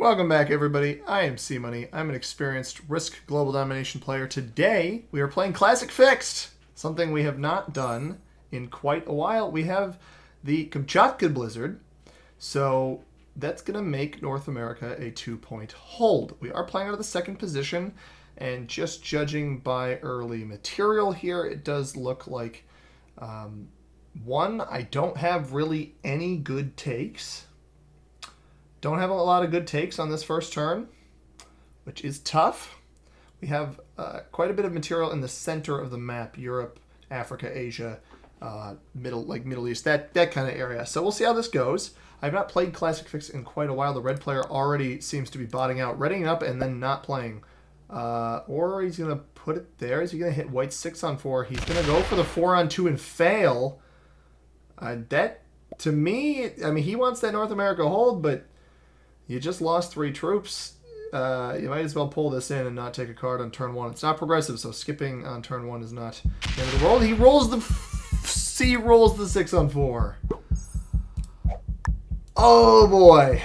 Welcome back, everybody. I am C-Money. I'm an experienced Risk Global Domination player. Today, we are playing Classic Fixed, something we have not done in quite a while. We have the Kamchatka Blizzard, so that's going to make North America a 2-point hold. We are playing out of the second position, and just judging by early material here, it does look like, one, I don't have really any good takes. Don't have a lot of good takes on this first turn, which is tough. We have quite a bit of material in the center of the map: Europe, Africa, Asia, Middle East, that kind of area. So we'll see how this goes. I've not played Classic Fix in quite a while. The red player already seems to be botting out, readying up, and then not playing. Or he's going to put it there. Is he going to hit white 6-on-4? He's going to go for the 4-on-2 and fail. That, to me, I mean, he wants that North America hold, but you just lost 3 troops. You might as well pull this in and not take a card on turn 1. It's not progressive, so skipping on turn 1 is not the end of the world. He rolls the rolls the 6-on-4. Oh boy.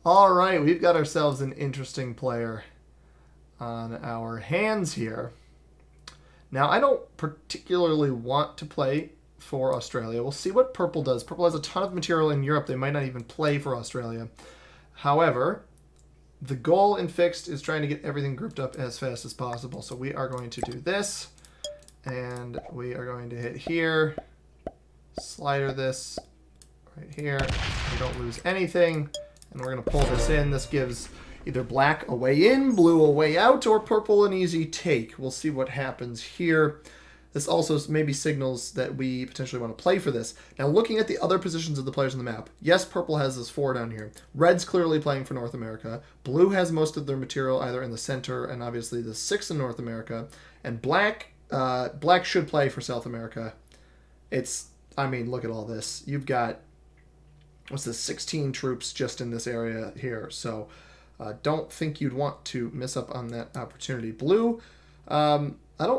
All right, we've got ourselves an interesting player on our hands here. Now, I don't particularly want to play for Australia. We'll see what purple does. Purple has a ton of material in Europe. They might not even play for Australia. However, the goal in fixed is trying to get everything grouped up as fast as possible. So we are going to do this, and we are going to hit here, slider this right here. We don't lose anything, and we're going to pull this in. This gives either black a way in, blue a way out, or purple an easy take. We'll see what happens here. This also maybe signals that we potentially want to play for this. Now, looking at the other positions of the players on the map, yes, purple has this 4 down here. Red's clearly playing for North America. Blue has most of their material either in the center and obviously the 6 in North America. And black should play for South America. I mean, look at all this. You've got, what's this, 16 troops just in this area here. So don't think you'd want to miss up on that opportunity. Blue,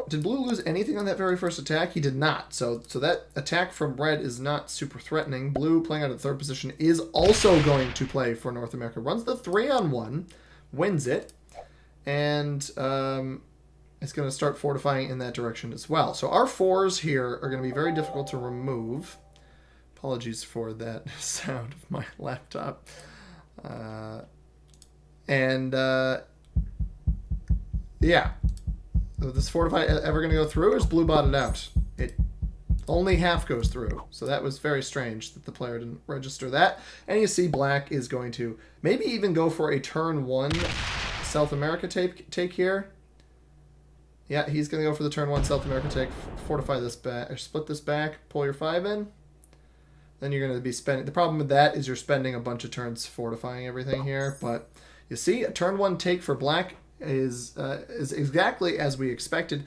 did blue lose anything on that very first attack? He did not. So that attack from red is not super threatening. Blue, playing out of third position, is also going to play for North America. Runs the 3-on-1, wins it, and it's going to start fortifying in that direction as well. So our 4s here are going to be very difficult to remove. Apologies for that sound of my laptop. Yeah. So this fortify ever going to go through, or is blue botted out? It only half goes through. So that was very strange that the player didn't register that. And you see black is going to maybe even go for a turn 1 South America take here. Yeah, he's going to go for the turn 1 South America take. Fortify this back, or split this back, pull your 5 in. Then you're going to be spending... The problem with that is you're spending a bunch of turns fortifying everything here. But you see, a turn 1 take for black is exactly as we expected.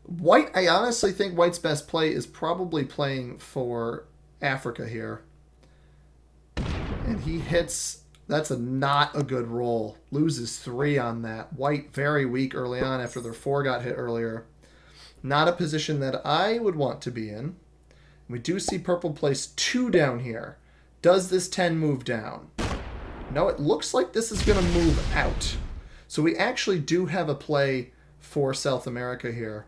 White, I honestly think White's best play is probably playing for Africa here. And he hits, that's not a good roll. Loses 3 on that. White very weak early on after their 4 got hit earlier. Not a position that I would want to be in. We do see purple place 2 down here. Does this 10 move down? No, it looks like this is going to move out. So we actually do have a play for South America here.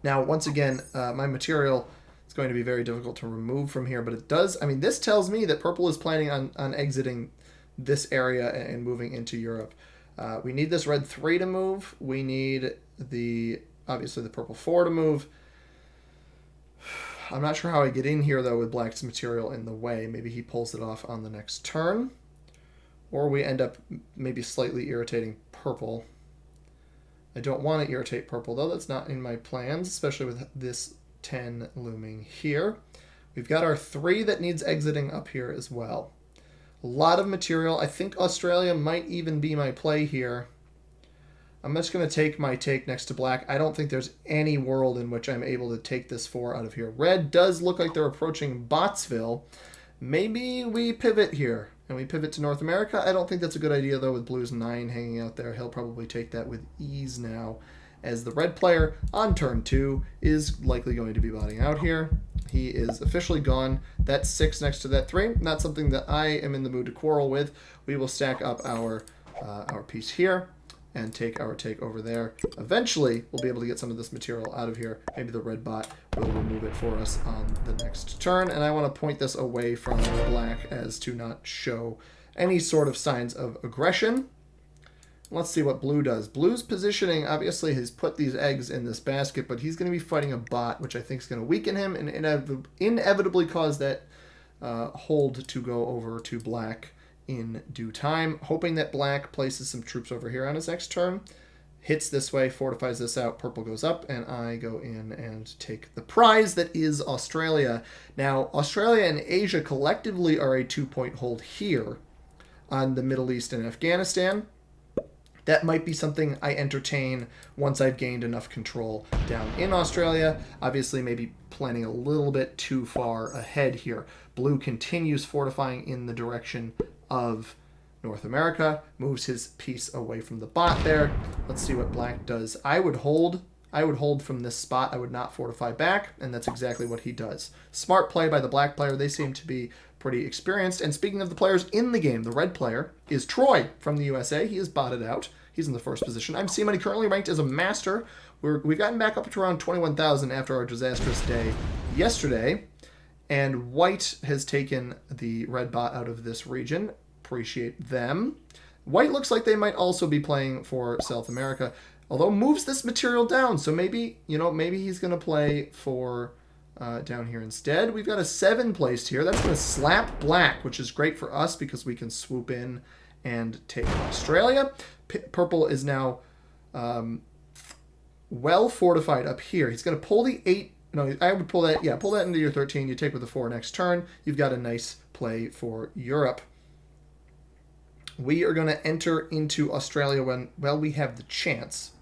Now, once again, my material is going to be very difficult to remove from here, but it does, I mean, this tells me that purple is planning on exiting this area and moving into Europe. We need this red 3 to move. We need obviously the purple 4 to move. I'm not sure how I get in here, though, with black's material in the way. Maybe he pulls it off on the next turn. Or we end up maybe slightly irritating purple. I don't want to irritate purple, though. That's not in my plans, especially with this 10 looming here. We've got our 3 that needs exiting up here as well. A lot of material. I think Australia might even be my play here. I'm just going to take my take next to black. I don't think there's any world in which I'm able to take this 4 out of here. Red does look like they're approaching Botsville. Maybe we pivot here. And we pivot to North America. I don't think that's a good idea, though, with blue's 9 hanging out there. He'll probably take that with ease now. as the red player on turn 2 is likely going to be botting out here. He is officially gone. That's 6 next to that 3. Not something that I am in the mood to quarrel with. We will stack up our piece here and take our take over there. Eventually, we'll be able to get some of this material out of here. Maybe the red bot will remove it for us on the next turn. And I want to point this away from black as to not show any sort of signs of aggression. Let's see what blue does. Blue's positioning, obviously, has put these eggs in this basket, but he's going to be fighting a bot, which I think is going to weaken him and inevitably cause that hold to go over to black in due time. Hoping that black places some troops over here on his next turn. Hits this way, fortifies this out, purple goes up, and I go in and take the prize that is Australia. Now, Australia and Asia collectively are a 2-point hold here on the Middle East and Afghanistan. That might be something I entertain once I've gained enough control down in Australia. Obviously, maybe planning a little bit too far ahead here. Blue continues fortifying in the direction of North America, moves his piece away from the bot there. Let's see what black does. I would hold from this spot. I would not fortify back, and that's exactly what he does. Smart play by the black player. They seem to be pretty experienced. And speaking of the players in the game, the red player is Troy from the USA. He is botted out. He's in the first position. I'm C Money, currently ranked as a master. We've gotten back up to around 21,000 after our disastrous day yesterday. And white has taken the red bot out of this region. Appreciate them. White looks like they might also be playing for South America, although moves this material down. So maybe he's going to play for down here instead. We've got a 7 placed here. That's going to slap black, which is great for us because we can swoop in and take Australia. Purple is now well fortified up here. He's going to pull the 8. No, I would pull that. Yeah, pull that into your 13. You take with the 4 next turn. You've got a nice play for Europe. We are going to enter into Australia when, well, we have the chance,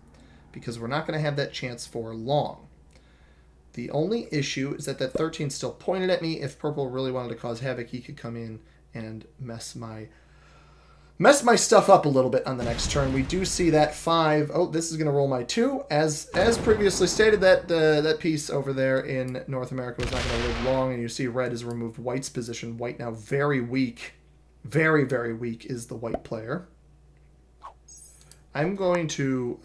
because we're not going to have that chance for long. The only issue is that 13 is still pointed at me. If purple really wanted to cause havoc, he could come in and mess my stuff up a little bit on the next turn. We do see that 5. Oh, this is going to roll my 2. As previously stated, that piece over there in North America was not going to live long, and you see red has removed white's position. White now very weak. Very, very weak is the white player. I'm going to...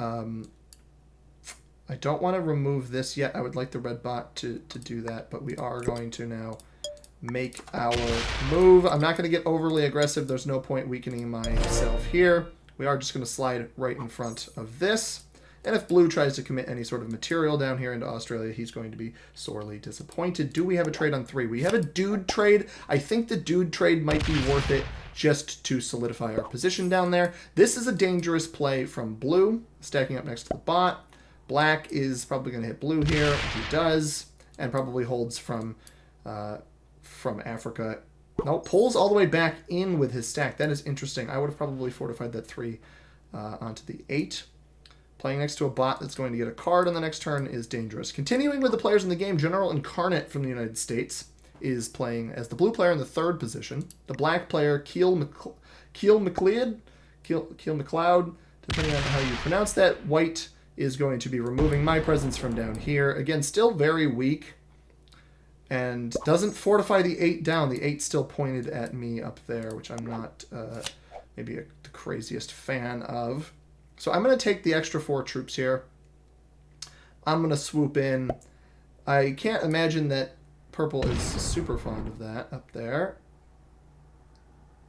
I don't want to remove this yet. I would like the red bot to do that, but we are going to now make our move. I'm not going to get overly aggressive. There's no point weakening myself here. We are just going to slide right in front of this. And if blue tries to commit any sort of material down here into Australia, he's going to be sorely disappointed. Do we have a trade on 3? We have a dude trade. I think the dude trade might be worth it just to solidify our position down there. This is a dangerous play from blue, stacking up next to the bot. Black is probably going to hit blue here. He does, and probably holds from Africa. No, pulls all the way back in with his stack. That is interesting. I would have probably fortified that 3 onto the 8. Playing next to a bot that's going to get a card on the next turn is dangerous. Continuing with the players in the game, General Incarnate from the United States is playing as the blue player in the 3rd position. The black player, Keel McLeod, depending on how you pronounce that. White is going to be removing my presence from down here. Again, still very weak. And doesn't fortify the 8 down. The 8 still pointed at me up there, which I'm not maybe the craziest fan of. So I'm going to take the extra 4 troops here. I'm going to swoop in. I can't imagine that purple is super fond of that up there.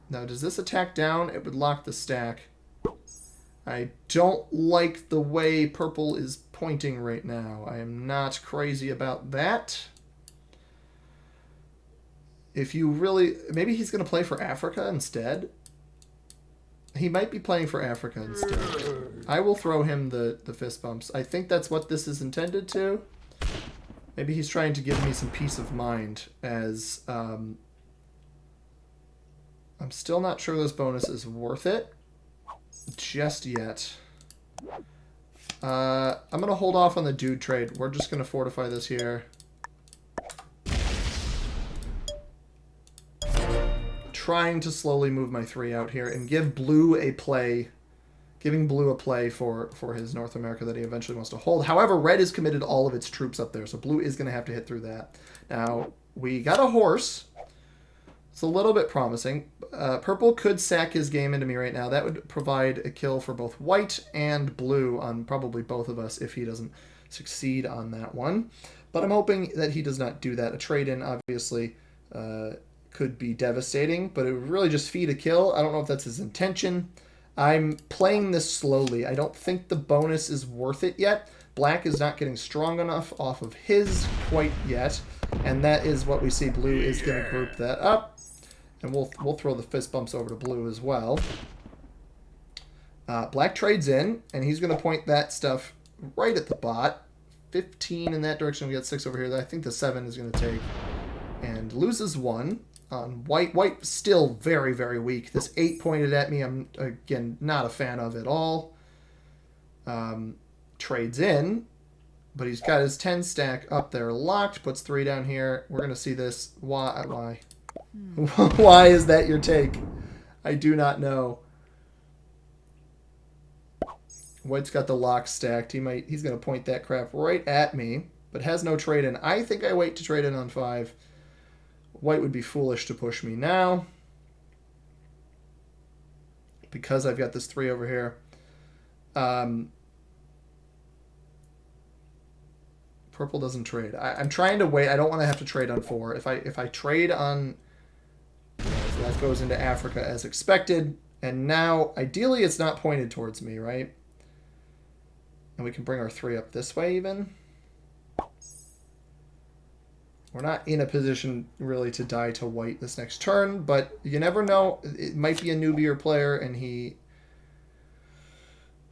Now, does this attack down? It would lock the stack. I don't like the way purple is pointing right now. I am not crazy about that. If you really... Maybe he's going to play for Africa instead. He might be playing for Africa instead. I will throw him the fist bumps. I think that's what this is intended to. Maybe he's trying to give me some peace of mind as... I'm still not sure this bonus is worth it just yet. I'm going to hold off on the dude trade. We're just going to fortify this here. Trying to slowly move my 3 out here and give blue a play giving blue a play for his North America that he eventually wants to hold. However, red is committed all of its troops up there, so blue is going to have to hit through that. Now, we got a horse. It's a little bit promising. Purple could sack his game into me right now. That would provide a kill for both white and blue on probably both of us if he doesn't succeed on that one. But I'm hoping that he does not do that. A trade-in, obviously, could be devastating, but it would really just feed a kill. I don't know if that's his intention. I'm playing this slowly. I don't think the bonus is worth it yet. Black is not getting strong enough off of his quite yet, and that is what we see. Blue is going to group that up, and we'll throw the fist bumps over to blue as well. Black trades in, and he's going to point that stuff right at the bot. 15 in that direction. We got 6 over here. I think the 7 is going to take, and loses 1. White. White still very, very weak. This 8 pointed at me. I'm, again, not a fan of at all. Trades in, but he's got his 10 stack up there locked. Puts 3 down here. We're going to see this. Why? Why is that your take? I do not know. White's got the lock stacked. He's going to point that crap right at me, but has no trade in. I think I wait to trade in on 5. White would be foolish to push me now because I've got this 3 over here. Purple doesn't trade. I'm trying to wait. I don't want to have to trade on 4. If I trade on, so that goes into Africa as expected. And now, ideally, it's not pointed towards me, right? And we can bring our 3 up this way even. We're not in a position really to die to white this next turn, but you never know. It might be a newbier player, and he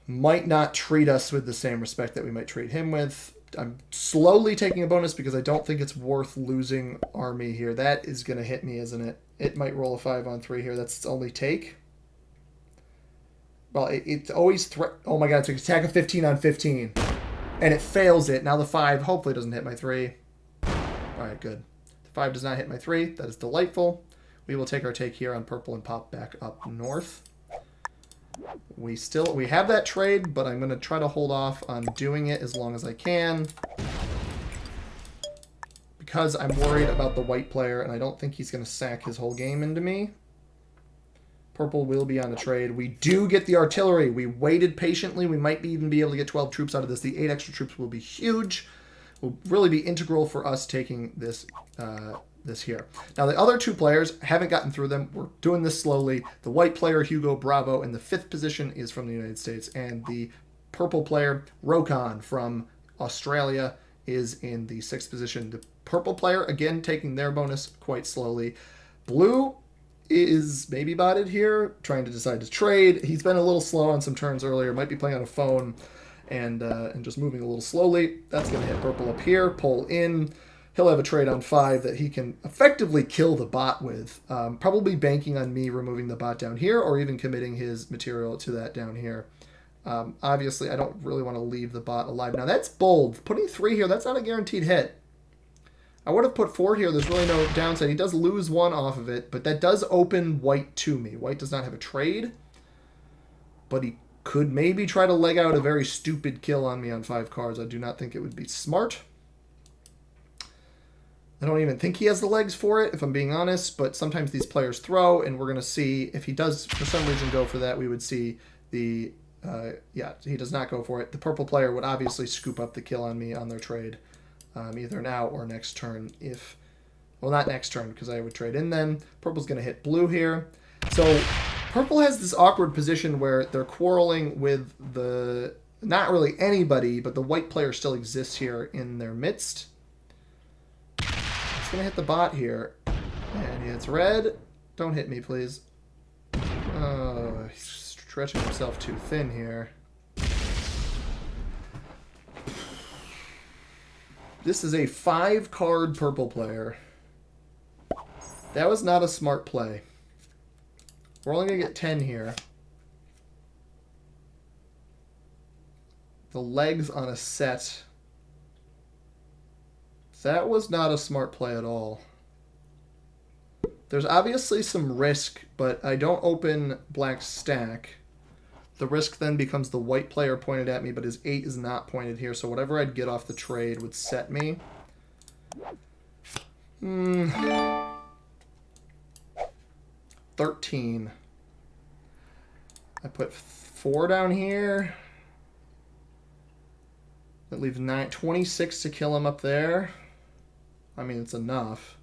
might not treat us with the same respect that we might treat him with. I'm slowly taking a bonus because I don't think it's worth losing army here. That is going to hit me, isn't it? It might roll a 5 on 3 here. That's its only take. Well, it's always... Oh my god, it's an attack of 15 on 15. And it fails it. Now the 5 hopefully doesn't hit my 3. Alright, good. The 5 does not hit my 3. That is delightful. We will take our take here on purple and pop back up north. We have that trade, but I'm going to try to hold off on doing it as long as I can. Because I'm worried about the white player, and I don't think he's going to sack his whole game into me. Purple will be on a trade. We do get the artillery. We waited patiently. We might even be able to get 12 troops out of this. The 8 extra troops will be huge. Will really be integral for us taking this this here. Now, the other 2 players, haven't gotten through them. We're doing this slowly. The white player, Hugo Bravo, in the 5th position is from the United States. And the purple player, Rokon, from Australia, is in the 6th position. The purple player, again, taking their bonus quite slowly. Blue is maybe botted here, trying to decide to trade. He's been a little slow on some turns earlier. Might be playing on a phone and just moving a little slowly. That's going to hit purple up here, pull in. He'll have a trade on 5 that he can effectively kill the bot with, probably banking on me removing the bot down here or even committing his material to that down here. Obviously, I don't really want to leave the bot alive. Now, that's bold. Putting 3 here, that's not a guaranteed hit. I would have put 4 here. There's really no downside. He does lose 1 off of it, but that does open white to me. White does not have a trade, but he could maybe try to leg out a very stupid kill on me on 5 cards. I do not think it would be smart. I don't even think he has the legs for it, if I'm being honest, but sometimes these players throw, and we're going to see if he does, for some reason, go for that. We would see the, yeah, he does not go for it. The purple player would obviously scoop up the kill on me on their trade, either now or next turn if, well, not next turn, because I would trade in then. Purple's going to hit blue here. So purple has this awkward position where they're quarreling with the, not really anybody, but the white player still exists here in their midst. It's going to hit the bot here. And he hits red. Don't hit me, please. Oh, he's stretching himself too thin here. This is a 5-card purple player. That was not a smart play. We're only going to get 10 here. The legs on a set. That was not a smart play at all. There's obviously some risk, but I don't open black's stack. The risk then becomes the white player pointed at me, but his 8 is not pointed here, so whatever I'd get off the trade would set me. 13. I put 4 down here. That leaves 26 to kill him up there. I mean, it's enough.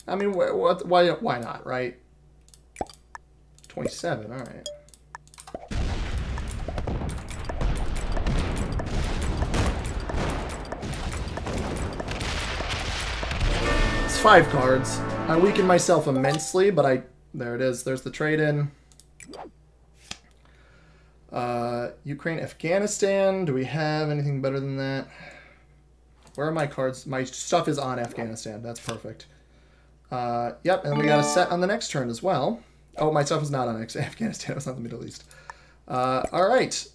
I mean, why not, right? 27, all right. It's 5 cards. I weaken myself immensely, but there it is. There's the trade-in. Ukraine, Afghanistan. Do we have anything better than that? Where are my cards? My stuff is on Afghanistan. That's perfect. Yep, and we got a set on the next turn as well. Oh, my stuff is not on Afghanistan. It's not the Middle East. All right.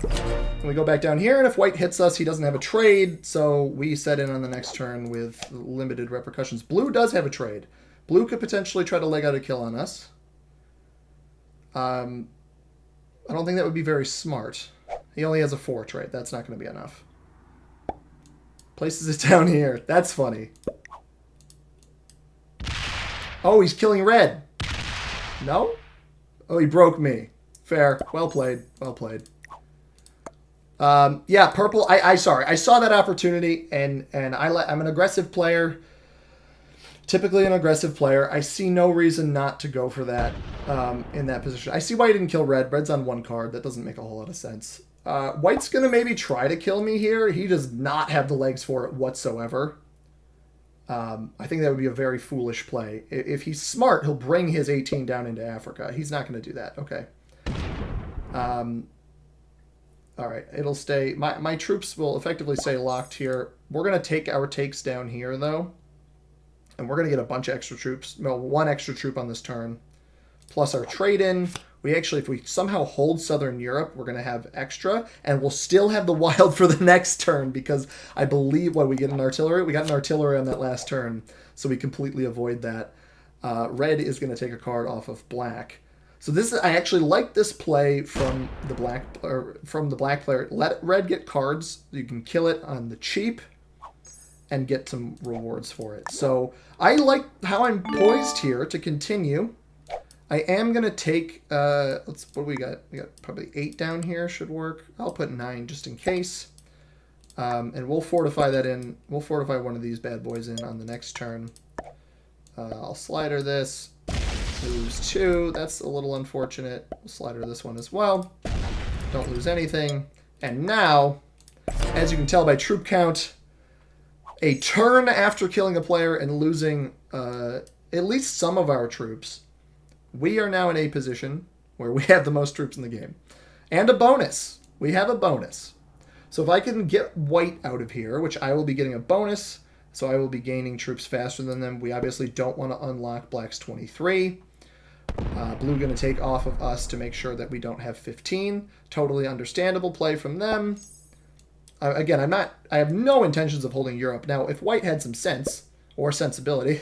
And we go back down here, and if white hits us, he doesn't have a trade, so we set in on the next turn with limited repercussions. Blue does have a trade. Blue could potentially try to leg out a kill on us. I don't think that would be very smart. He only has a 4 trade. That's not going to be enough. Places it down here. That's funny. Oh, he's killing red. No? Oh, he broke me. Fair. Well played. Well played. Yeah, purple. Sorry. I saw that opportunity, and I'm an aggressive player. Typically an aggressive player. I see no reason not to go for that in that position. I see why he didn't kill red. Red's on 1 card. That doesn't make a whole lot of sense. White's going to maybe try to kill me here. He does not have the legs for it whatsoever. I think that would be a very foolish play. If he's smart, he'll bring his 18 down into Africa. He's not going to do that. Okay. All right. It'll stay. My troops will effectively stay locked here. We're going to take our takes down here, though. And we're going to get a bunch of extra troops. No, 1 extra troop on this turn. Plus our trade-in. We actually, if we somehow hold Southern Europe, we're going to have extra. And we'll still have the wild for the next turn. Because I believe, we get an artillery? We got an artillery on that last turn. So we completely avoid that. Red is going to take a card off of black. So this is, I actually like this play from the black player. Let red get cards. You can kill it on the cheap and get some rewards for it. So I like how I'm poised here to continue. I am going to take, what do we got? We got probably 8 down here should work. I'll put 9 just in case. And we'll fortify that in. We'll fortify one of these bad boys in on the next turn. I'll slider this. Lose 2. That's a little unfortunate. We'll slider this one as well. Don't lose anything. And now, as you can tell by troop count, a turn after killing a player and losing at least some of our troops, we are now in a position where we have the most troops in the game. And a bonus. We have a bonus. So if I can get white out of here, which I will be getting a bonus, so I will be gaining troops faster than them. We obviously don't want to unlock black's 23. Blue going to take off of us to make sure that we don't have 15. Totally understandable play from them. Again, I have no intentions of holding Europe. Now, if white had some sense or sensibility,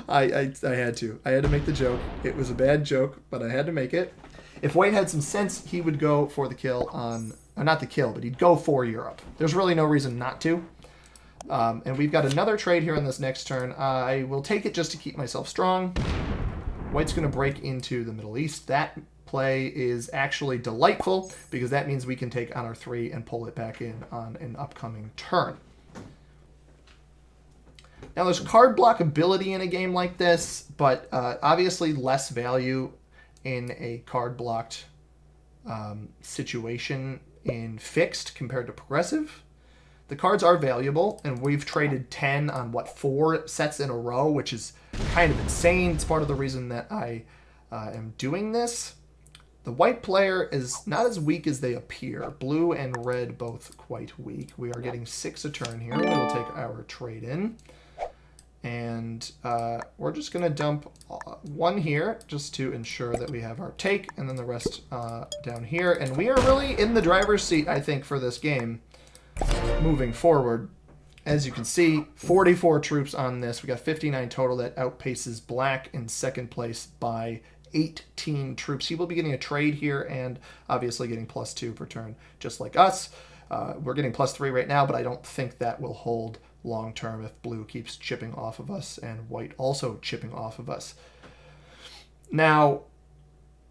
I had to. I had to make the joke. It was a bad joke, but I had to make it. If white had some sense, he would go for the kill on, not the kill, but he'd go for Europe. There's really no reason not to. And we've got another trade here on this next turn. I will take it just to keep myself strong. White's going to break into the Middle East. That play is actually delightful because that means we can take on our 3 and pull it back in on an upcoming turn. Now, there's card blockability in a game like this, but obviously less value in a card blocked situation in fixed compared to progressive. The cards are valuable, and we've traded 10 on, 4 sets in a row, which is kind of insane. It's part of the reason that I am doing this. The white player is not as weak as they appear. Blue and red both quite weak. We are getting 6 a turn here. We will take our trade in. And we're just going to dump 1 here just to ensure that we have our take, and then the rest down here. And we are really in the driver's seat, I think, for this game moving forward. As you can see, 44 troops on this. We got 59 total. That outpaces black in second place by 18 troops. He will be getting a trade here and obviously getting +2 per turn, just like us. We're getting +3 right now, but I don't think that will hold long term if blue keeps chipping off of us and white also chipping off of us. Now,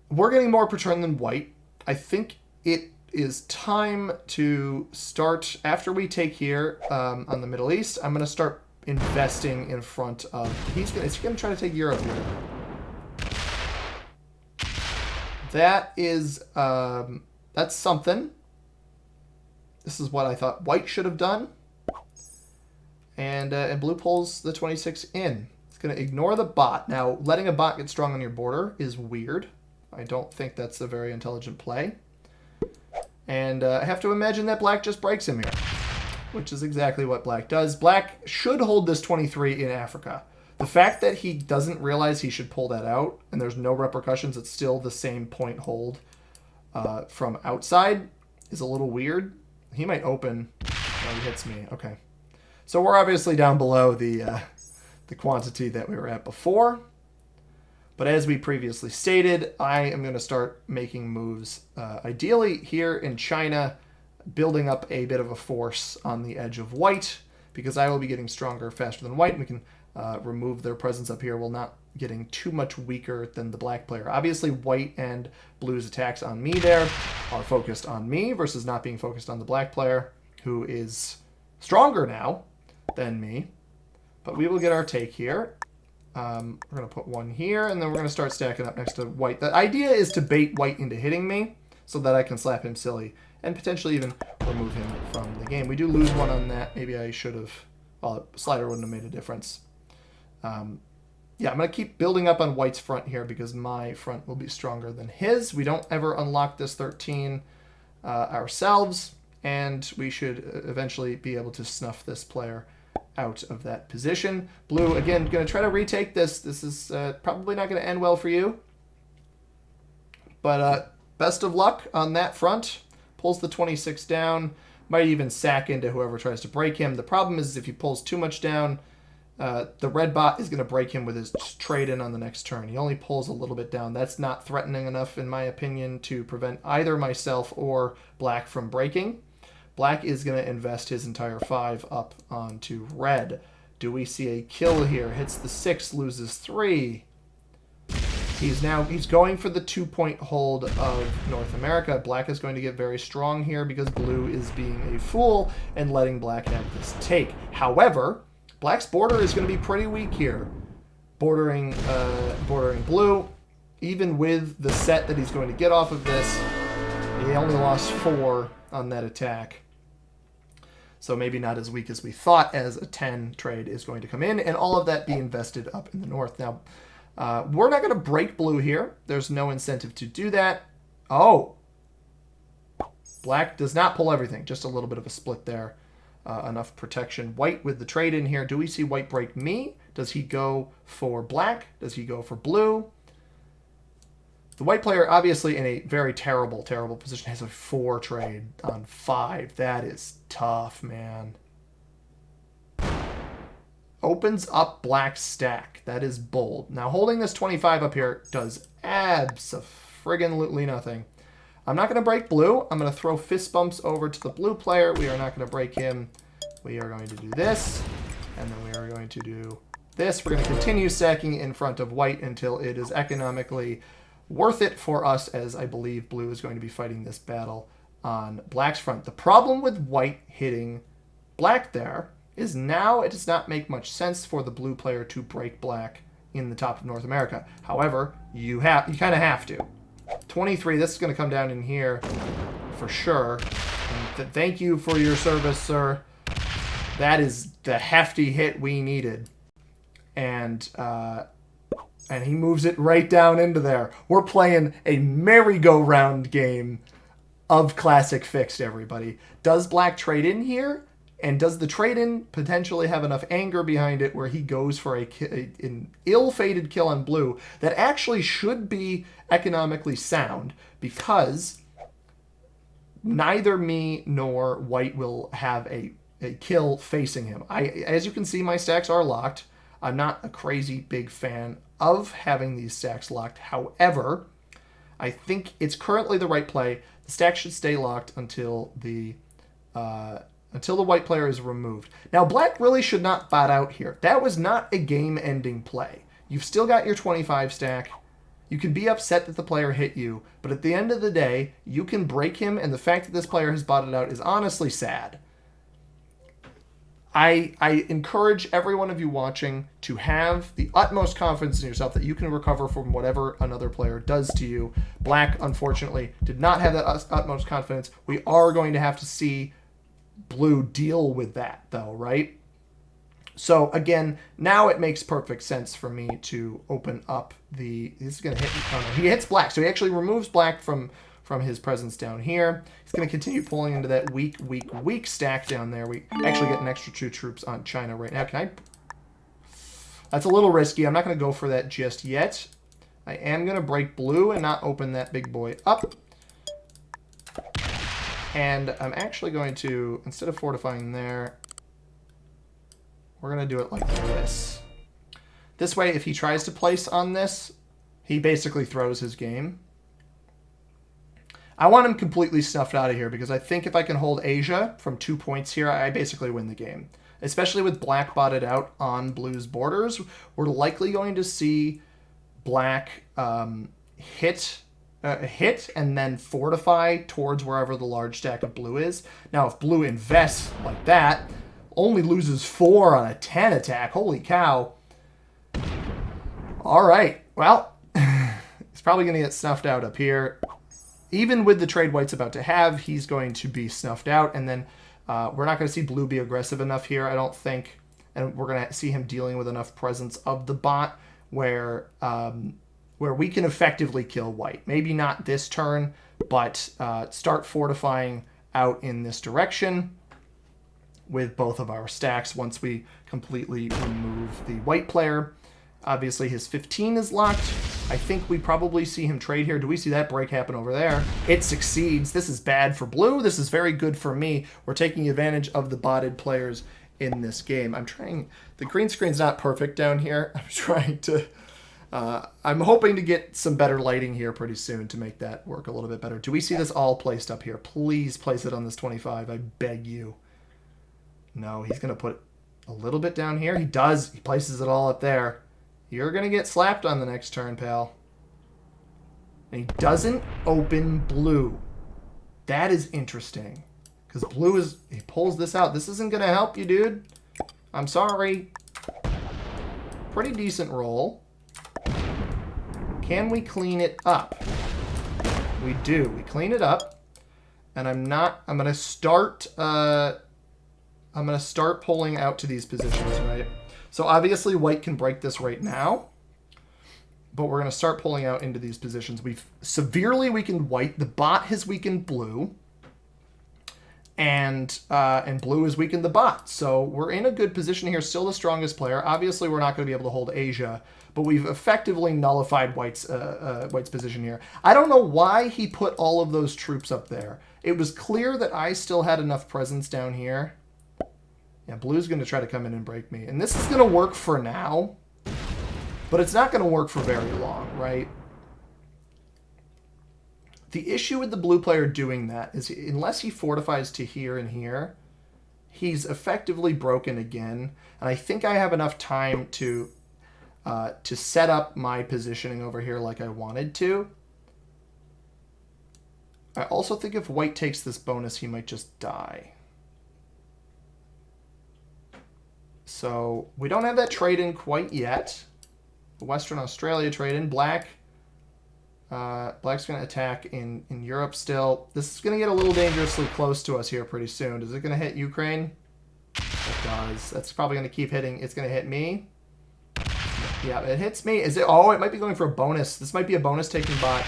we're getting more per turn than white. I think it is time to start, after we take here on the Middle East, I'm going to start investing in front of, he's going to try to take Europe here. That is, that's something. This is what I thought white should have done. And blue pulls the 26 in. It's going to ignore the bot. Now, letting a bot get strong on your border is weird. I don't think that's a very intelligent play. And I have to imagine that black just breaks him here, which is exactly what black does. Black should hold this 23 in Africa. The fact that he doesn't realize he should pull that out and there's no repercussions, it's still the same point hold from outside is a little weird. He might open. Oh, he hits me. Okay. So we're obviously down below the quantity that we were at before. But as we previously stated, I am going to start making moves, ideally here in China, building up a bit of a force on the edge of white, because I will be getting stronger faster than white. We can remove their presence up here while not getting too much weaker than the black player. Obviously, white and blue's attacks on me there are focused on me versus not being focused on the black player, who is stronger now than me. But we will get our take here. We're going to put one here, and then we're going to start stacking up next to white. The idea is to bait white into hitting me so that I can slap him silly and potentially even remove him from the game. We do lose one on that. Maybe I should have... Well, slider wouldn't have made a difference. Yeah, I'm going to keep building up on white's front here because my front will be stronger than his. We don't ever unlock this 13 ourselves, and we should eventually be able to snuff this player out of that position. Blue, again, going to try to retake this. This is probably not going to end well for you. But best of luck on that front. Pulls the 26 down. Might even sack into whoever tries to break him. The problem is if he pulls too much down, the red bot is going to break him with his trade-in on the next turn. He only pulls a little bit down. That's not threatening enough, in my opinion, to prevent either myself or black from breaking. Black is going to invest his entire 5 up onto red. Do we see a kill here? Hits the 6, loses 3. He's going for the 2-point hold of North America. Black is going to get very strong here because blue is being a fool and letting black have this take. However, black's border is going to be pretty weak here. Bordering blue. Even with the set that he's going to get off of this, he only lost 4 on that attack. So maybe not as weak as we thought, as a 10 trade is going to come in, and all of that be invested up in the north. Now, we're not going to break blue here. There's no incentive to do that. Oh. Black does not pull everything. Just a little bit of a split there. Enough protection. White with the trade in here. Do we see white break me? Does he go for black? Does he go for blue? The white player, obviously in a very terrible, terrible position, has a 4 trade on 5. That is tough, man. Opens up black's stack. That is bold. Now, holding this 25 up here does abso-friggin-lutely nothing. I'm not going to break blue. I'm going to throw fist bumps over to the blue player. We are not going to break him. We are going to do this, and then we are going to do this. We're going to continue stacking in front of white until it is economically worth it for us, as I believe blue is going to be fighting this battle on black's front. The problem with white hitting black there is now it does not make much sense for the blue player to break black in the top of North America. However, you kind of have to. 23, this is going to come down in here for sure. And thank you for your service, sir. That is the hefty hit we needed. And he moves it right down into there. We're playing a merry-go-round game of Classic Fixed, everybody. Does black trade in here? And does the trade-in potentially have enough anger behind it where he goes for an ill-fated kill on blue that actually should be economically sound, because neither me nor white will have a kill facing him. As you can see, my stacks are locked. I'm not a crazy big fan of having these stacks locked. However, I think it's currently the right play. The stack should stay locked until the white player is removed. Now, black really should not bot out here. That was not a game-ending play. You've still got your 25 stack. You can be upset that the player hit you, but at the end of the day, you can break him, and the fact that this player has botted out is honestly sad. I encourage every one of you watching to have the utmost confidence in yourself that you can recover from whatever another player does to you. Black, unfortunately, did not have that utmost confidence. We are going to have to see blue deal with that, though, right? So, again, now it makes perfect sense for me to open up the... This is going to hit... Oh, no, he hits black, so he actually removes black from his presence down here. He's going to continue pulling into that weak stack down there. We actually get an extra 2 troops on China right now. Can I... That's a little risky. I'm not going to go for that just yet. I am going to break blue and not open that big boy up. And I'm actually going to, instead of fortifying there, we're going to do it like this. This way, if he tries to place on this, he basically throws his game. I want him completely snuffed out of here because I think if I can hold Asia from 2 points here, I basically win the game. Especially with black botted out on blue's borders, we're likely going to see black hit and then fortify towards wherever the large stack of blue is. Now, if blue invests like that, only loses 4 on a 10 attack. Holy cow. All right. Well, he's probably going to get snuffed out up here. Even with the trade white's about to have, he's going to be snuffed out. And then we're not going to see blue be aggressive enough here, I don't think. And we're going to see him dealing with enough presence of the bot where we can effectively kill white. Maybe not this turn, but start fortifying out in this direction with both of our stacks once we completely remove the white player. Obviously, his 15 is locked. I think we probably see him trade here. Do we see that break happen over there? It succeeds. This is bad for blue. This is very good for me. We're taking advantage of the botted players in this game. I'm trying... The green screen's not perfect down here. I'm trying to... I'm hoping to get some better lighting here pretty soon to make that work a little bit better. Do we see this all placed up here? Please place it on this 25. I beg you. No, he's going to put a little bit down here. He does. He places it all up there. You're going to get slapped on the next turn, pal. And he doesn't open blue. That is interesting. Because blue is... He pulls this out. This isn't going to help you, dude. I'm sorry. Pretty decent roll. Can we clean it up? We do. We clean it up. And I'm going to start... I'm going to start pulling out to these positions, right? So obviously white can break this right now. But we're going to start pulling out into these positions. We've severely weakened white. The bot has weakened blue. And blue has weakened the bot. So we're in a good position here. Still the strongest player. Obviously we're not going to be able to hold Asia. But we've effectively nullified white's position here. I don't know why he put all of those troops up there. It was clear that I still had enough presence down here. Yeah, blue's going to try to come in and break me. And this is going to work for now. But it's not going to work for very long, right? The issue with the blue player doing that is unless he fortifies to here and here, he's effectively broken again. And I think I have enough time to set up my positioning over here like I wanted to. I also think if white takes this bonus, he might just die. So we don't have that trade-in quite yet. The Western Australia trade-in. Black's going to attack in Europe still. This is going to get a little dangerously close to us here pretty soon. Is it going to hit Ukraine? It does. That's probably going to keep hitting. It's going to hit me. Yeah, it hits me. Is it? Oh, it might be going for a bonus. This might be a bonus-taking bot.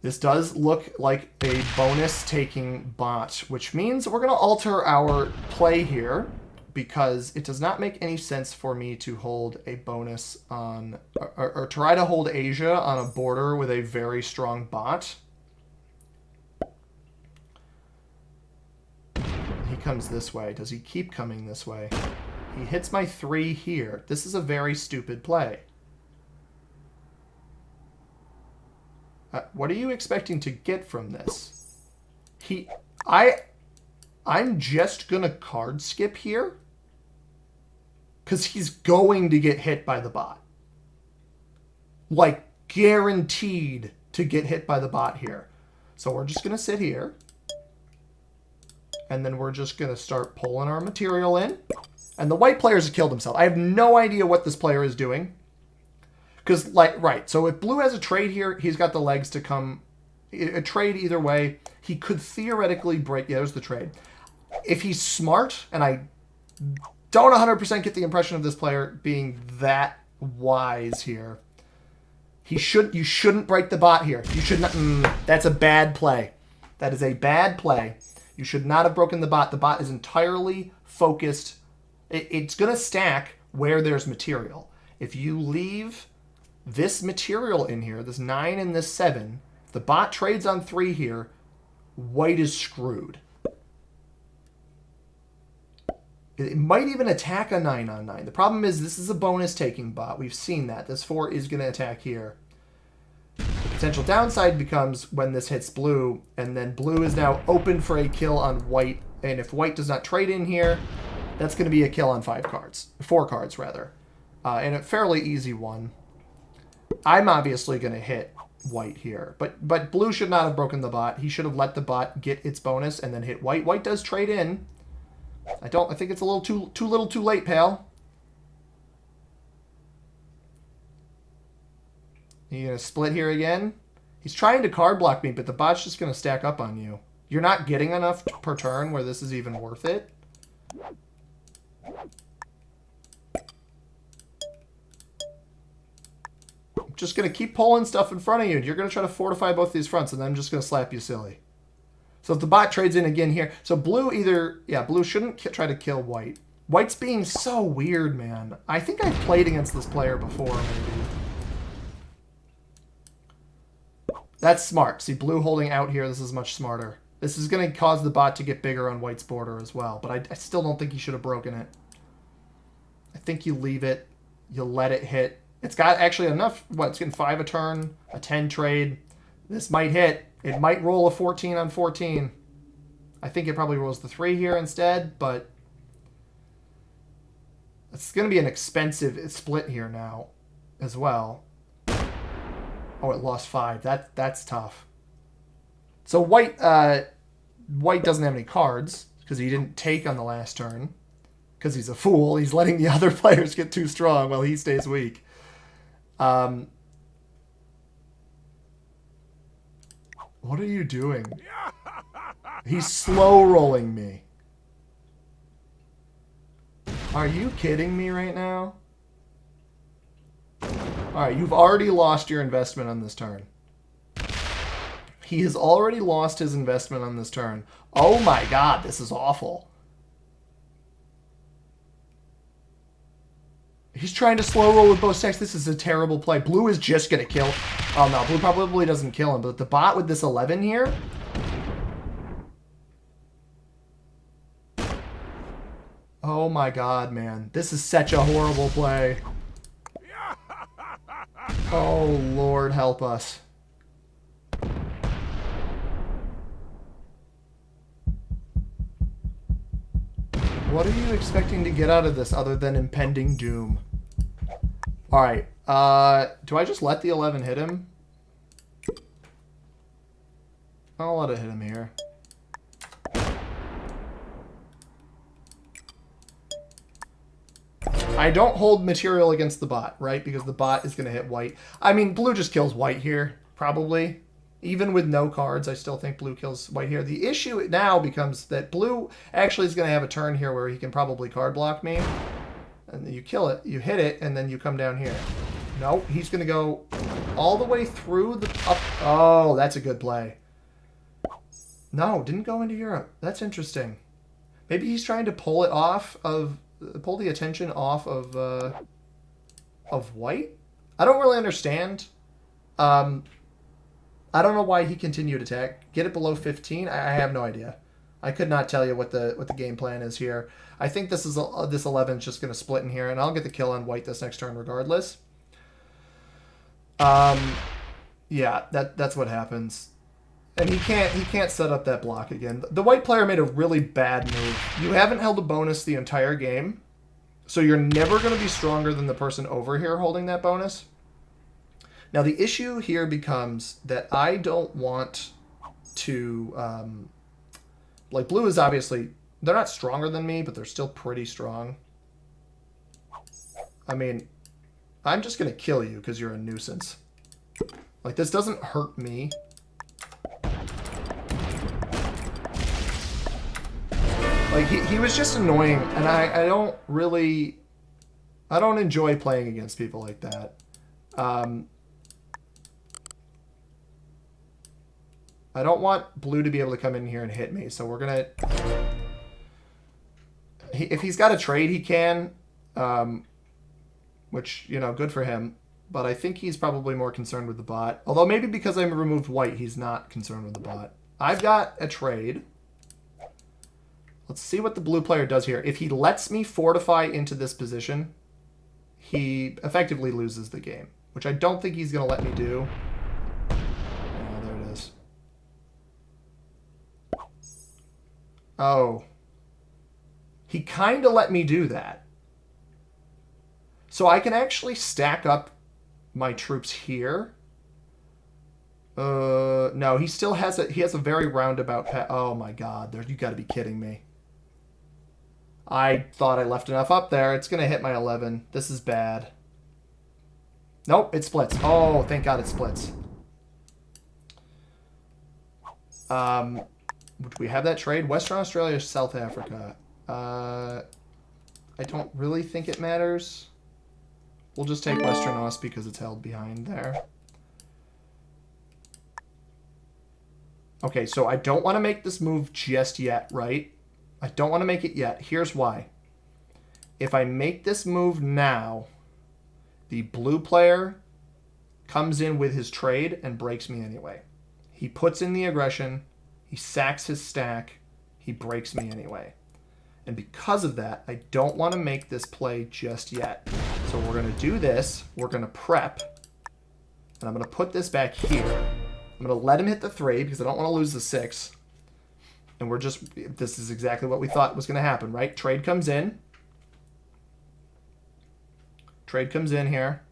This does look like a bonus-taking bot, which means we're going to alter our play here, because it does not make any sense for me to hold a bonus on, or try to hold Asia on a border with a very strong bot. He comes this way. Does he keep coming this way? He hits my 3 here. This is a very stupid play. What are you expecting to get from this? I'm just gonna card skip here because he's going to get hit by the bot. Like, guaranteed to get hit by the bot here. So we're just gonna sit here. And then we're just gonna start pulling our material in. And the white players have killed himself. I have no idea what this player is doing. Because, like, right, so if blue has a trade here, he's got the legs to come. A trade either way. He could theoretically break. Yeah, there's the trade. If he's smart, and I don't 100% get the impression of this player being that wise here. You shouldn't break the bot here. You should not. That's a bad play. That is a bad play. You should not have broken the bot. The bot is entirely focused. It's going to stack where there's material. If you leave this material in here, this 9 and this 7, if the bot trades on 3 here, white is screwed. It might even attack a 9 on 9. The problem is this is a bonus taking bot. We've seen that. This 4 is going to attack here. The potential downside becomes when this hits blue, and then blue is now open for a kill on white. And if white does not trade in here, that's going to be a kill on 4 cards rather. And a fairly easy one. I'm obviously going to hit white here. But blue should not have broken the bot. He should have let the bot get its bonus and then hit white. White does trade in. I think it's a little too late, pal. You gonna split here again? He's trying to card block me, but the bot's just gonna stack up on you. You're not getting enough per turn where this is even worth it. I'm just gonna keep pulling stuff in front of you, and you're gonna try to fortify both these fronts, and then I'm just gonna slap you silly. So if the bot trades in again here, so blue blue shouldn't try to kill white. White's being so weird, man. I think I've played against this player before, maybe. That's smart. See, blue holding out here, this is much smarter. This is going to cause the bot to get bigger on white's border as well, but I still don't think he should have broken it. I think you leave it, you let it hit. It's got actually enough, it's getting 5 a turn, a 10 trade. This might hit. It might roll a 14 on 14. I think it probably rolls the 3 here instead, but it's going to be an expensive split here now as well. Oh, it lost 5. That's tough. So white doesn't have any cards because he didn't take on the last turn because he's a fool. He's letting the other players get too strong while he stays weak. What are you doing? He's slow rolling me. Are you kidding me right now? Alright, you've already lost your investment on this turn. He has already lost his investment on this turn. Oh my god, this is awful. He's trying to slow roll with both stacks. This is a terrible play. Blue is just going to kill. Oh no, blue probably doesn't kill him. But the bot with this 11 here. Oh my god, man. This is such a horrible play. Oh, Lord, help us. What are you expecting to get out of this other than impending doom? Alright, do I just let the 11 hit him? I'll let it hit him here. I don't hold material against the bot, right? Because the bot is going to hit white. I mean, blue just kills white here, probably. Even with no cards, I still think blue kills white here. The issue now becomes that blue actually is going to have a turn here where he can probably card block me. And you kill it, you hit it, and then you come down here. No, he's going to go all the way through the... up. Oh, that's a good play. No, didn't go into Europe. That's interesting. Maybe he's trying to pull it off of... pull the attention off of white? I don't really understand. I don't know why he continued attack. Get it below 15? I have no idea. I could not tell you what the game plan is here. I think this 11 is just going to split in here, and I'll get the kill on white this next turn regardless. Yeah, that's what happens. And he can't set up that block again. The white player made a really bad move. You haven't held a bonus the entire game, so you're never going to be stronger than the person over here holding that bonus. Now the issue here becomes that I don't want to... like, blue is obviously... They're not stronger than me, but they're still pretty strong. I mean, I'm just going to kill you because you're a nuisance. Like, this doesn't hurt me. Like, he was just annoying, and I don't really... I don't enjoy playing against people like that. I don't want blue to be able to come in here and hit me, so we're going to... If he's got a trade, he can, which, you know, good for him. But I think he's probably more concerned with the bot. Although maybe because I removed white, he's not concerned with the bot. I've got a trade. Let's see what the blue player does here. If he lets me fortify into this position, he effectively loses the game, which I don't think he's going to let me do. Oh, there it is. Oh. He kind of let me do that. So I can actually stack up my troops here. No, he still has he has a very roundabout path. Oh my god, you got to be kidding me. I thought I left enough up there. It's going to hit my 11. This is bad. Nope, it splits. Oh, thank god it splits. Would we have that trade? Western Australia, South Africa. I don't really think it matters. We'll just take Western Aus because it's held behind there. Okay, so I don't want to make this move just yet, right? I don't want to make it yet. Here's why. If I make this move now, the blue player comes in with his trade and breaks me anyway. He puts in the aggression, he sacks his stack, he breaks me anyway. And because of that, I don't want to make this play just yet. So we're going to do this. We're going to prep. And I'm going to put this back here. I'm going to let him hit the 3 because I don't want to lose the 6. And we're just... This is exactly what we thought was going to happen, right? Trade comes in. Trade comes in here.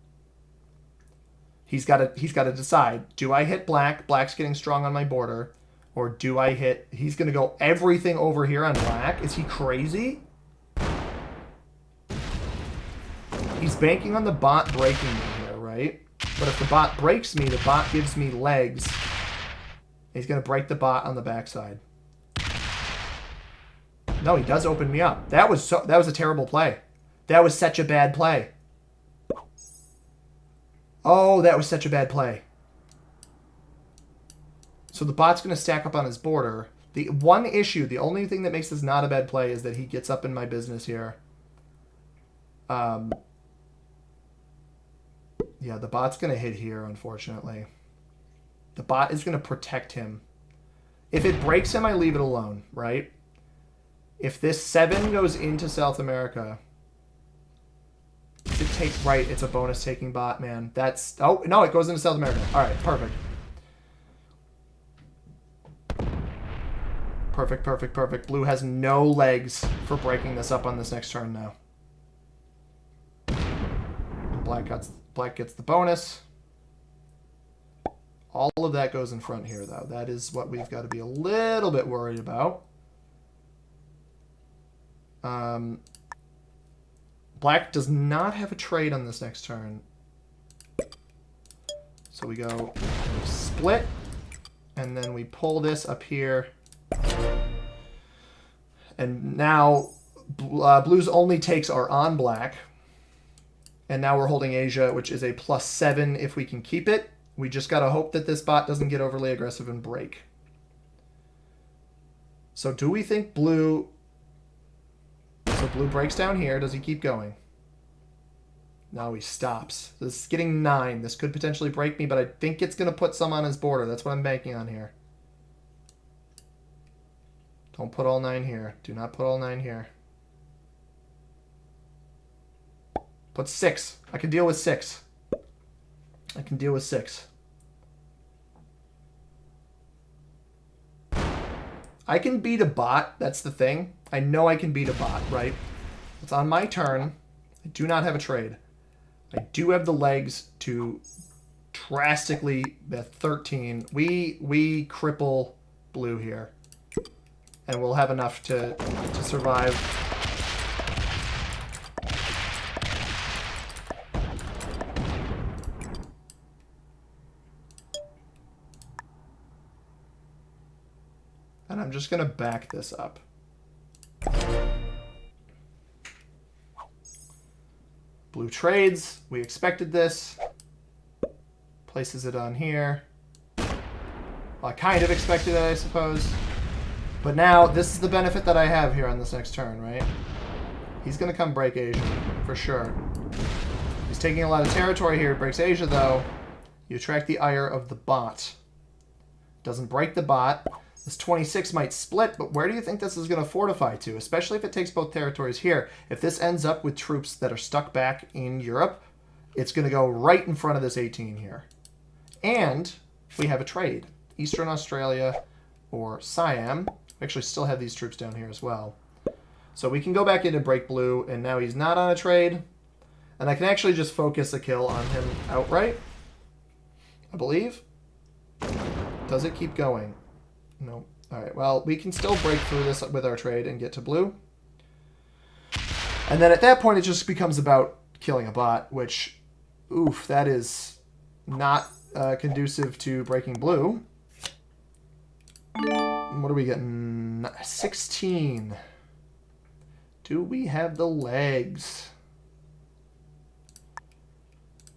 He's got to decide. Do I hit black? Black's getting strong on my border. Or do I hit... He's going to go everything over here on black. Is he crazy? He's banking on the bot breaking me here, right? But if the bot breaks me, the bot gives me legs. He's going to break the bot on the backside. No, he does open me up. That was a terrible play. That was such a bad play. Oh, that was such a bad play. So the bot's going to stack up on his border. The one issue, the only thing that makes this not a bad play is that he gets up in my business here. Yeah, the bot's going to hit here, unfortunately. The bot is going to protect him. If it breaks him, I leave it alone, right? If this 7 goes into South America... Right, it's a bonus taking bot, man. That's... Oh, no, it goes into South America. All right, perfect. Perfect, perfect, perfect. Blue has no legs for breaking this up on this next turn now. Black gets the bonus. All of that goes in front here, though. That is what we've got to be a little bit worried about. Black does not have a trade on this next turn. So we go split, and then we pull this up here. And now blue's only takes are on black. And now we're holding Asia, which is a +7 if we can keep it. We just got to hope that this bot doesn't get overly aggressive and break. So do we think blue... So blue breaks down here. Does he keep going? No, he stops. This is getting 9. This could potentially break me, but I think it's going to put some on his border. That's what I'm banking on here. Don't put all 9 here. Do not put all 9 here. Put 6. I can deal with 6. I can deal with 6. I can beat a bot. That's the thing. I know I can beat a bot, right? It's on my turn. I do not have a trade. I do have the legs to drastically... 13. We cripple blue here. And we'll have enough to survive. And I'm just going to back this up. Blue trades. We expected this. Places it on here. Well, I kind of expected it, I suppose. But now, this is the benefit that I have here on this next turn, right? He's going to come break Asia, for sure. He's taking a lot of territory here. Breaks Asia, though. You attract the ire of the bot. Doesn't break the bot. This 26 might split, but where do you think this is going to fortify to? Especially if it takes both territories here. If this ends up with troops that are stuck back in Europe, it's going to go right in front of this 18 here. And we have a trade. Eastern Australia or Siam. We actually still have these troops down here as well. So we can go back in and break blue, and now he's not on a trade. And I can actually just focus a kill on him outright, I believe. Does it keep going? No. All right, well, we can still break through this with our trade and get to blue. And then at that point, it just becomes about killing a bot, which, oof, that is not conducive to breaking blue. What are we getting? 16. Do we have the legs?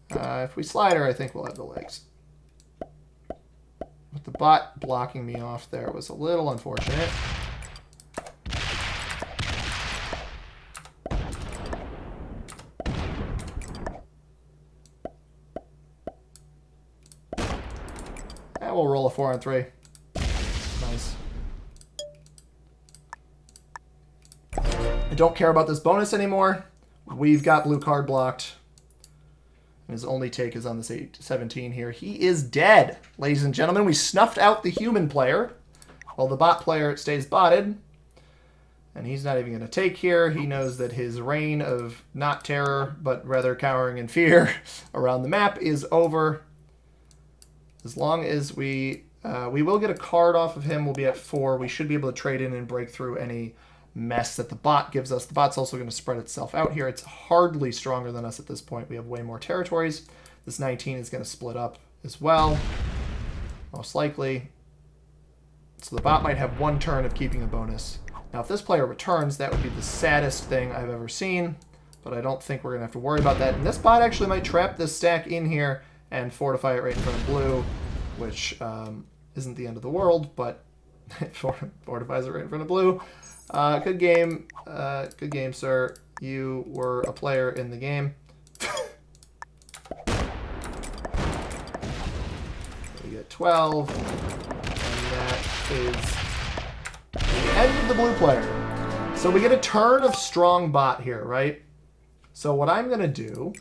If we slide her, I think we'll have the legs. But the bot blocking me off there was a little unfortunate. And we'll roll a 4 on 3. Nice. I don't care about this bonus anymore. We've got blue card blocked. His only take is on this 17 here. He is dead, ladies and gentlemen. We snuffed out the human player, while the bot player stays botted. And he's not even going to take here. He knows that his reign of not terror, but rather cowering in fear around the map is over. As long as we will get a card off of him, we'll be at 4. We should be able to trade in and break through any mess that the bot gives us. The bot's also going to spread itself out here. It's hardly stronger than us at this point. We have way more territories. This 19 is going to split up as well, most likely. So the bot might have 1 turn of keeping a bonus. Now, if this player returns, that would be the saddest thing I've ever seen, but I don't think we're going to have to worry about that. And this bot actually might trap this stack in here and fortify it right in front of blue, which isn't the end of the world, but it fortifies it right in front of blue. Good game. Good game, sir. You were a player in the game. We get 12. And that is the end of the blue player. So we get a turn of strong bot here, right? So what I'm going to do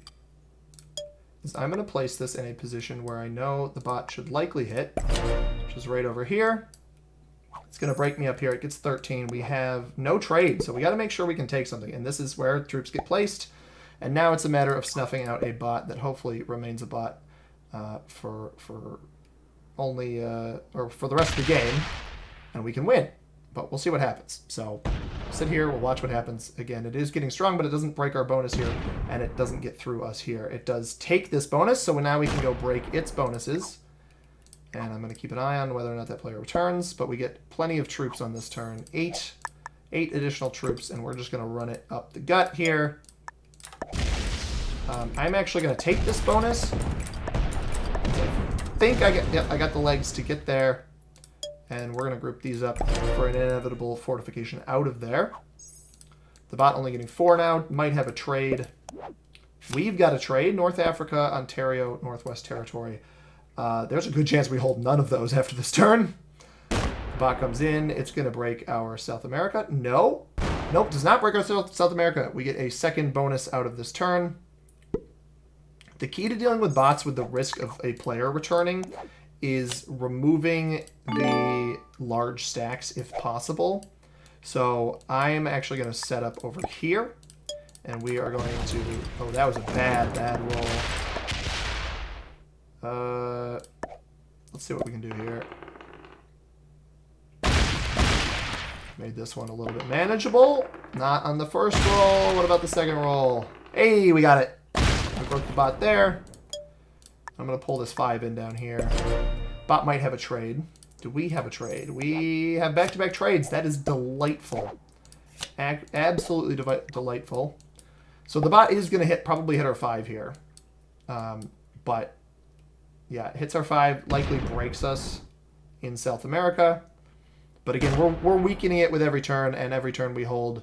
is I'm going to place this in a position where I know the bot should likely hit, which is right over here. It's going to break me up here. It gets 13. We have no trade, so we got to make sure we can take something. And this is where troops get placed. And now it's a matter of snuffing out a bot that hopefully remains a bot for only or for the rest of the game, and we can win. But we'll see what happens. So we'll sit here. We'll watch what happens. Again, it is getting strong, but it doesn't break our bonus here, and it doesn't get through us here. It does take this bonus, so now we can go break its bonuses. And I'm going to keep an eye on whether or not that player returns. But we get plenty of troops on this turn. 8 additional troops, and we're just going to run it up the gut here. I'm actually going to take this bonus. I think I got the legs to get there. And we're going to group these up for an inevitable fortification out of there. The bot only getting 4 now. Might have a trade. We've got a trade. North Africa, Ontario, Northwest Territory. There's a good chance we hold none of those after this turn. The bot comes in. It's going to break our South America. No. Nope, does not break our South America. We get a second bonus out of this turn. The key to dealing with bots with the risk of a player returning is removing the large stacks if possible. So I'm actually going to set up over here. And we are going to... Oh, that was a bad roll. Let's see what we can do here. Made this one a little bit manageable. Not on the first roll. What about the second roll? Hey, we got it. I broke the bot there. I'm going to pull this 5 in down here. Bot might have a trade. Do we have a trade? We have back-to-back trades. That is delightful. Absolutely delightful. So the bot is going to probably hit our 5 here. But, yeah, it hits our 5. Likely breaks us in South America. But again, we're weakening it with every turn. And every turn we hold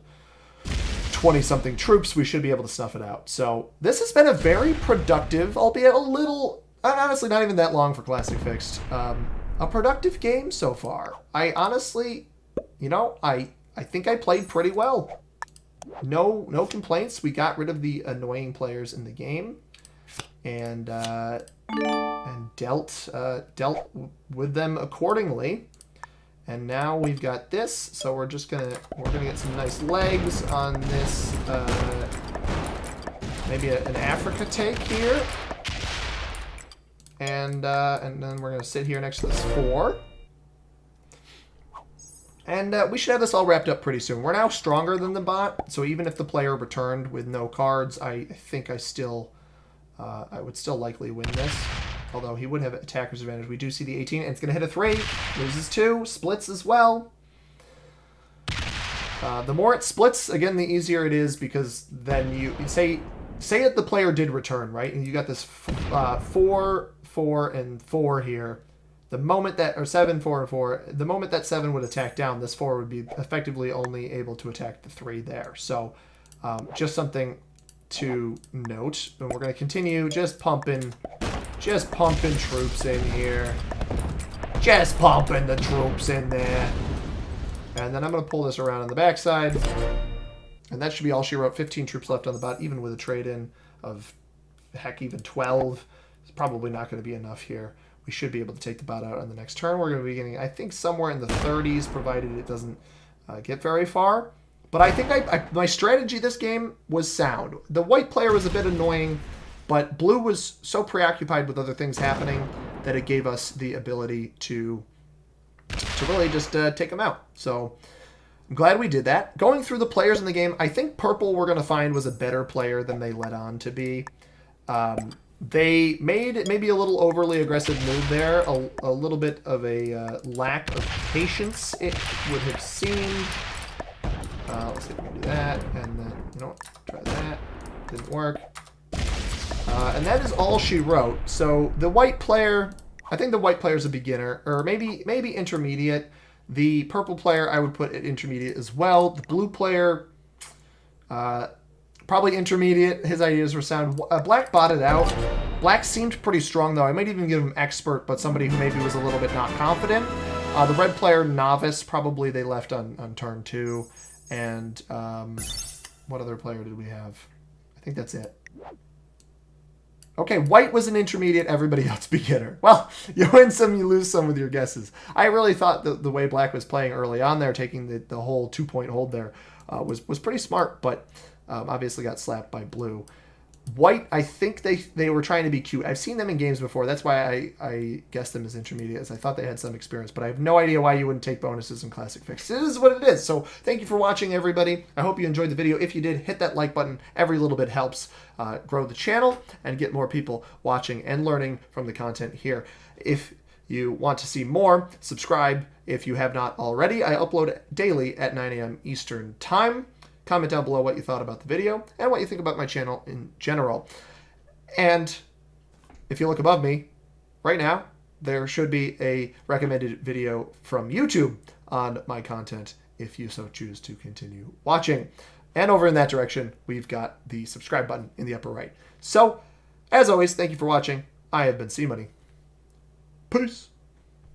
20-something troops. We should be able to snuff it out. So this has been a very productive, albeit a little... honestly, not even that long for Classic Fixed. A productive game so far. I honestly, you know, I think I played pretty well. No complaints. We got rid of the annoying players in the game, and dealt with them accordingly. And now we've got this, so we're gonna get some nice legs on this. Maybe an Africa take here. And then we're going to sit here next to this 4. And we should have this all wrapped up pretty soon. We're now stronger than the bot, so even if the player returned with no cards, I think I would still likely win this. Although he would have attacker's advantage. We do see the 18, and it's going to hit a 3. Loses 2. Splits as well. The more it splits, again, the easier it is, because then you say that the player did return, right? And you got this 4, 4, and 4 here. The moment that, or 7, 4, and 4, the moment that 7 would attack down, this 4 would be effectively only able to attack the 3 there. So just something to note. And we're going to continue just pumping troops in here. Just pumping the troops in there. And then I'm going to pull this around on the backside. And that should be all she wrote. 15 troops left on the bot, even with a trade-in of, heck, even 12. It's probably not going to be enough here. We should be able to take the bot out on the next turn. We're going to be getting, I think, somewhere in the 30s, provided it doesn't get very far. But I think my strategy this game was sound. The white player was a bit annoying, but blue was so preoccupied with other things happening that it gave us the ability to really just take them out. So I'm glad we did that. Going through the players in the game, I think purple we're going to find was a better player than they let on to be. They made maybe a little overly aggressive move there, a little bit of a lack of patience, it would have seemed. Let's see if we can do that, and then, you know what, try that. Didn't work. And that is all she wrote. So the white player, I think the white player is a beginner, or maybe intermediate. The purple player I would put at intermediate as well. The blue player, probably intermediate. His ideas were sound. Black botted out. Black seemed pretty strong, though. I might even give him expert, but somebody who maybe was a little bit not confident. The red player, novice, probably they left on turn 2. And what other player did we have? I think that's it. Okay, white was an intermediate, everybody else beginner. Well, you win some, you lose some with your guesses. I really thought the way black was playing early on there, taking the whole 2-point hold there, was pretty smart, but obviously got slapped by blue. White, I think they were trying to be cute. I've seen them in games before. That's why I guessed them as intermediate, as I thought they had some experience. But I have no idea why you wouldn't take bonuses in Classic Fix. It is what it is. So thank you for watching, everybody. I hope you enjoyed the video. If you did, hit that like button. Every little bit helps grow the channel and get more people watching and learning from the content here. If you want to see more, subscribe if you have not already. I upload daily at 9 a.m. Eastern Time. Comment down below what you thought about the video and what you think about my channel in general. And if you look above me right now, there should be a recommended video from YouTube on my content if you so choose to continue watching. And over in that direction, we've got the subscribe button in the upper right. So, as always, thank you for watching. I have been C-Money. Peace.